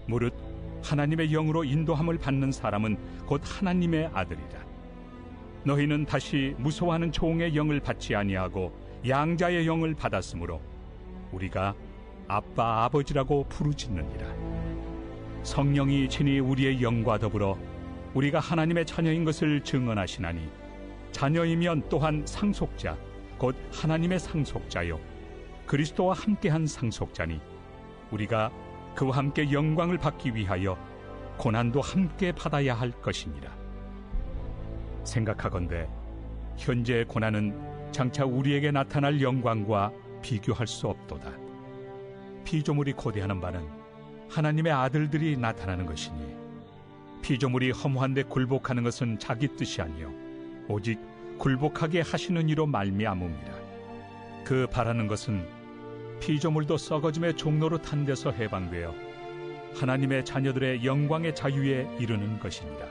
무릇 하나님의 영으로 인도함을 받는 사람은 곧 하나님의 아들이라. 너희는 다시 무서워하는 종의 영을 받지 아니하고 양자의 영을 받았으므로 우리가 아빠 아버지라고 부르짖느니라. 성령이 친히 우리의 영과 더불어 우리가 하나님의 자녀인 것을 증언하시나니 자녀이면 또한 상속자 곧 하나님의 상속자요 그리스도와 함께한 상속자니 우리가 그와 함께 영광을 받기 위하여 고난도 함께 받아야 할 것이니라. 생각하건대 현재의 고난은 장차 우리에게 나타날 영광과 비교할 수 없도다. 피조물이 고대하는 바는 하나님의 아들들이 나타나는 것이니 피조물이 허무한데 굴복하는 것은 자기 뜻이 아니요 오직 굴복하게 하시는 이로 말미암음이라. 그 바라는 것은 피조물도 썩어짐의 종로로 탄 데서 해방되어 하나님의 자녀들의 영광의 자유에 이르는 것이니라.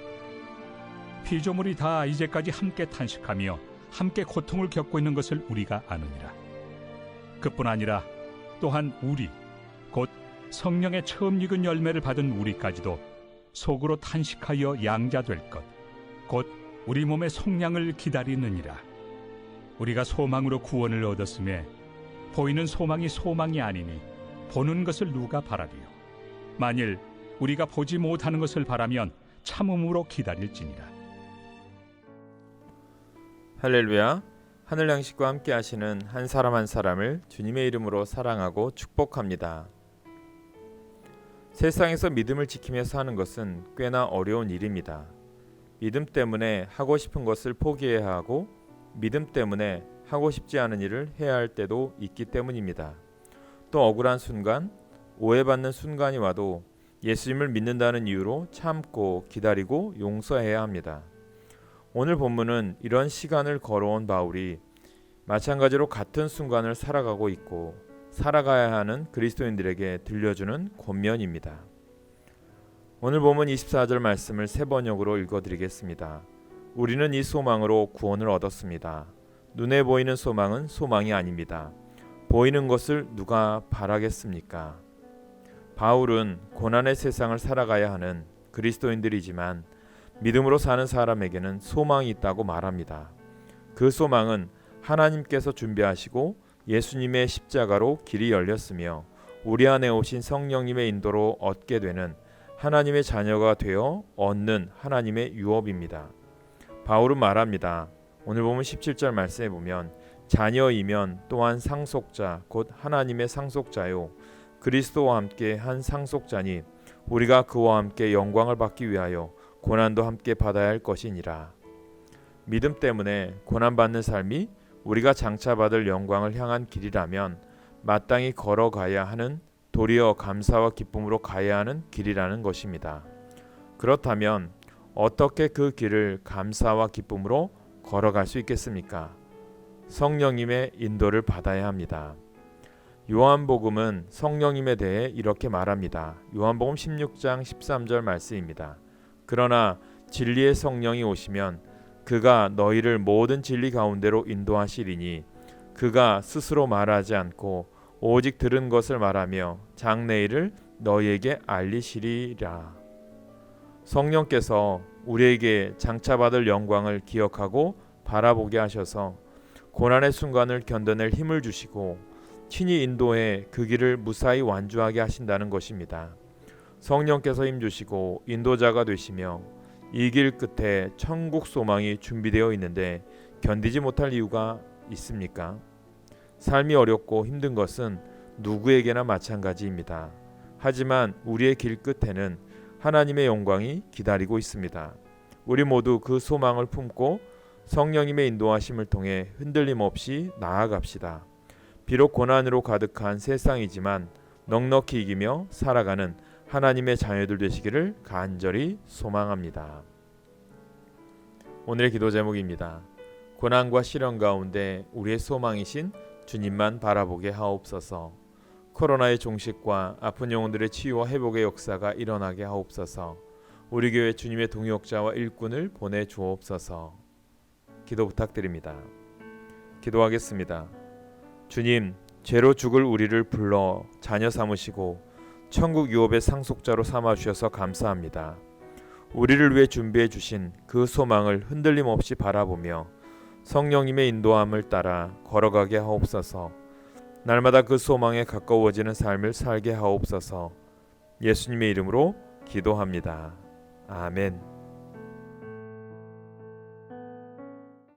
피조물이 다 이제까지 함께 탄식하며 함께 고통을 겪고 있는 것을 우리가 아느니라. 그뿐 아니라 또한 우리 곧 성령의 처음 익은 열매를 받은 우리까지도 속으로 탄식하여 양자될 것 곧 우리 몸의 속량을 기다리느니라. 우리가 소망으로 구원을 얻었음에 보이는 소망이 소망이 아니니 보는 것을 누가 바라리요. 만일 우리가 보지 못하는 것을 바라면 참음으로 기다릴지니라. 할렐루야. 하늘 양식과 함께 하시는 한 사람 한 사람을 주님의 이름으로 사랑하고 축복합니다. 세상에서 믿음을 지키며 사는 것은 꽤나 어려운 일입니다. 믿음 때문에 하고 싶은 것을 포기해야 하고 믿음 때문에 하고 싶지 않은 일을 해야 할 때도 있기 때문입니다. 또 억울한 순간, 오해받는 순간이 와도 예수님을 믿는다는 이유로 참고 기다리고 용서해야 합니다. 오늘 본문은 이런 시간을 걸어온 바울이 마찬가지로 같은 순간을 살아가고 있고 살아가야 하는 그리스도인들에게 들려주는 권면입니다. 오늘 본문 24절 말씀을 새 번역으로 읽어드리겠습니다. 우리는 이 소망으로 구원을 얻었습니다. 눈에 보이는 소망은 소망이 아닙니다. 보이는 것을 누가 바라겠습니까? 바울은 고난의 세상을 살아가야 하는 그리스도인들이지만 믿음으로 사는 사람에게는 소망이 있다고 말합니다. 그 소망은 하나님께서 준비하시고 예수님의 십자가로 길이 열렸으며 우리 안에 오신 성령님의 인도로 얻게 되는 하나님의 자녀가 되어 얻는 하나님의 유업입니다. 바울은 말합니다. 오늘 보면 17절 말씀에 보면 자녀이면 또한 상속자 곧 하나님의 상속자요 그리스도와 함께 한 상속자니 우리가 그와 함께 영광을 받기 위하여 고난도 함께 받아야 할 것이니라. 믿음 때문에 고난받는 삶이 우리가 장차 받을 영광을 향한 길이라면 마땅히 걸어가야 하는 도리어 감사와 기쁨으로 가야 하는 길이라는 것입니다. 그렇다면 어떻게 그 길을 감사와 기쁨으로 걸어갈 수 있겠습니까? 성령님의 인도를 받아야 합니다. 요한복음은 성령님에 대해 이렇게 말합니다. 요한복음 16장 13절 말씀입니다. 그러나 진리의 성령이 오시면 그가 너희를 모든 진리 가운데로 인도하시리니 그가 스스로 말하지 않고 오직 들은 것을 말하며 장래일을 너희에게 알리시리라. 성령께서 우리에게 장차 받을 영광을 기억하고 바라보게 하셔서 고난의 순간을 견뎌낼 힘을 주시고 친히 인도해 그 길을 무사히 완주하게 하신다는 것입니다. 성령께서 힘주시고 인도자가 되시며 이 길 끝에 천국 소망이 준비되어 있는데 견디지 못할 이유가 있습니까? 삶이 어렵고 힘든 것은 누구에게나 마찬가지입니다. 하지만 우리의 길 끝에는 하나님의 영광이 기다리고 있습니다. 우리 모두 그 소망을 품고 성령님의 인도하심을 통해 흔들림 없이 나아갑시다. 비록 고난으로 가득한 세상이지만 넉넉히 이기며 살아가는 하나님의 자녀들 되시기를 간절히 소망합니다. 오늘의 기도 제목입니다. 고난과 시련 가운데 우리의 소망이신 주님만 바라보게 하옵소서. 코로나의 종식과 아픈 영혼들의 치유와 회복의 역사가 일어나게 하옵소서. 우리 교회 주님의 동역자와 일꾼을 보내주옵소서. 기도 부탁드립니다. 기도하겠습니다. 주님, 죄로 죽을 우리를 불러 자녀 삼으시고 천국 유업의 상속자로 삼아 주셔서 감사합니다. 우리를 위해 준비해 주신 그 소망을 흔들림 없이 바라보며 성령님의 인도함을 따라 걸어가게 하옵소서. 날마다 그 소망에 가까워지는 삶을 살게 하옵소서. 예수님의 이름으로 기도합니다. 아멘.